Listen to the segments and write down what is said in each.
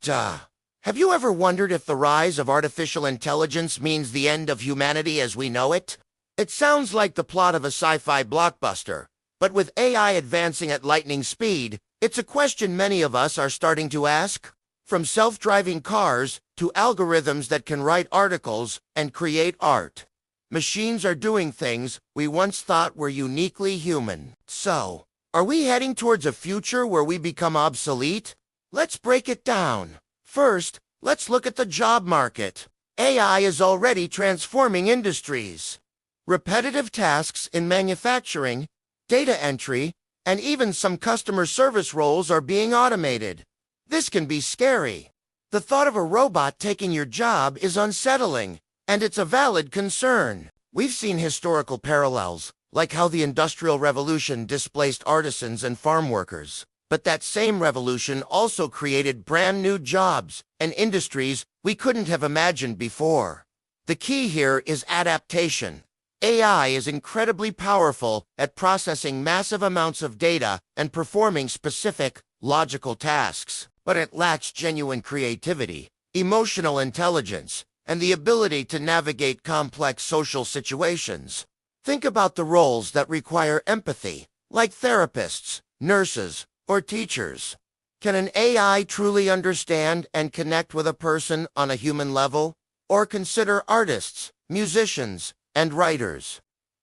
Duh. Have you ever wondered if the rise of artificial intelligence means the end of humanity as we know it? It sounds like the plot of a sci-fi blockbuster, but with AI advancing at lightning speed, it's a question many of us are starting to ask. From self-driving cars to algorithms that can write articles and create art, machines are doing things we once thought were uniquely human. So, are we heading towards a future where we become obsolete? Let's break it down. First, let's look at the job market. AI is already transforming industries. Repetitive tasks in manufacturing, data entry, and even some customer service roles are being automated. This can be scary. The thought of a robot taking your job is unsettling, and it's a valid concern. We've seen historical parallels, like how the Industrial Revolution displaced artisans and farm workers. But that same revolution also created brand new jobs and industries we couldn't have imagined before. The key here is adaptation. AI is incredibly powerful at processing massive amounts of data and performing specific, logical tasks, but it lacks genuine creativity, emotional intelligence, and the ability to navigate complex social situations. Think about the roles that require empathy, like therapists, nurses, or teachers. Can an AI truly understand and connect with a person on a human level? Or consider artists, musicians, and writers.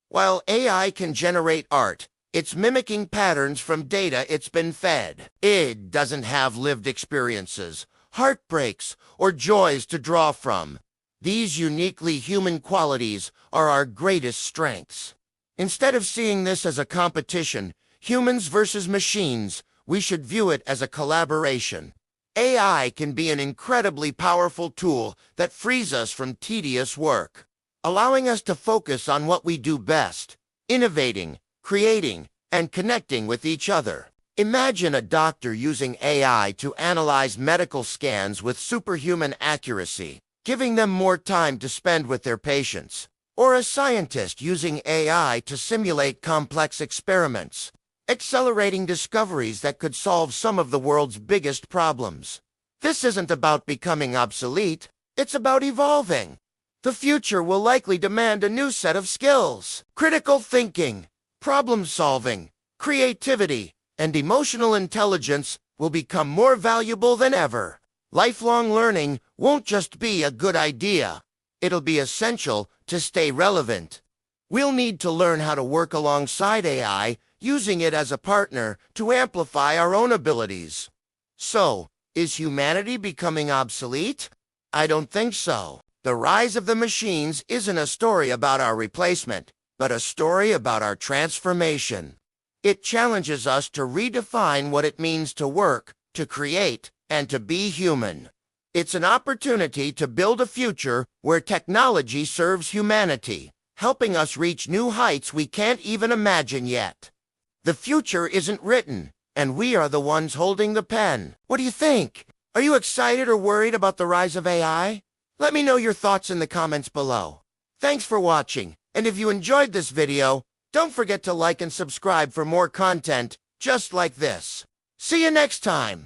While AI can generate art, it's mimicking patterns from data it's been fed. It doesn't have lived experiences, heartbreaks, or joys to draw from. These uniquely human qualities are our greatest strengths. Instead of seeing this as a competition, humans versus machines, we should view it as a collaboration. AI can be an incredibly powerful tool that frees us from tedious work, allowing us to focus on what we do best, innovating, creating, and connecting with each other. Imagine a doctor using AI to analyze medical scans with superhuman accuracy, giving them more time to spend with their patients, or a scientist using AI to simulate complex experiments, accelerating discoveries that could solve some of the world's biggest problems. This isn't about becoming obsolete, it's about evolving. The future will likely demand a new set of skills. Critical thinking, problem-solving, creativity, and emotional intelligence will become more valuable than ever. Lifelong learning won't just be a good idea. It'll be essential to stay relevant. We'll need to learn how to work alongside AI, using it as a partner to amplify our own abilities. So, is humanity becoming obsolete? I don't think so. The rise of the machines isn't a story about our replacement, but a story about our transformation. It challenges us to redefine what it means to work, to create, and to be human. It's an opportunity to build a future where technology serves humanity, helping us reach new heights we can't even imagine yet. The future isn't written, and we are the ones holding the pen. What do you think? Are you excited or worried about the rise of AI? Let me know your thoughts in the comments below. Thanks for watching, and if you enjoyed this video, don't forget to like and subscribe for more content just like this. See you next time!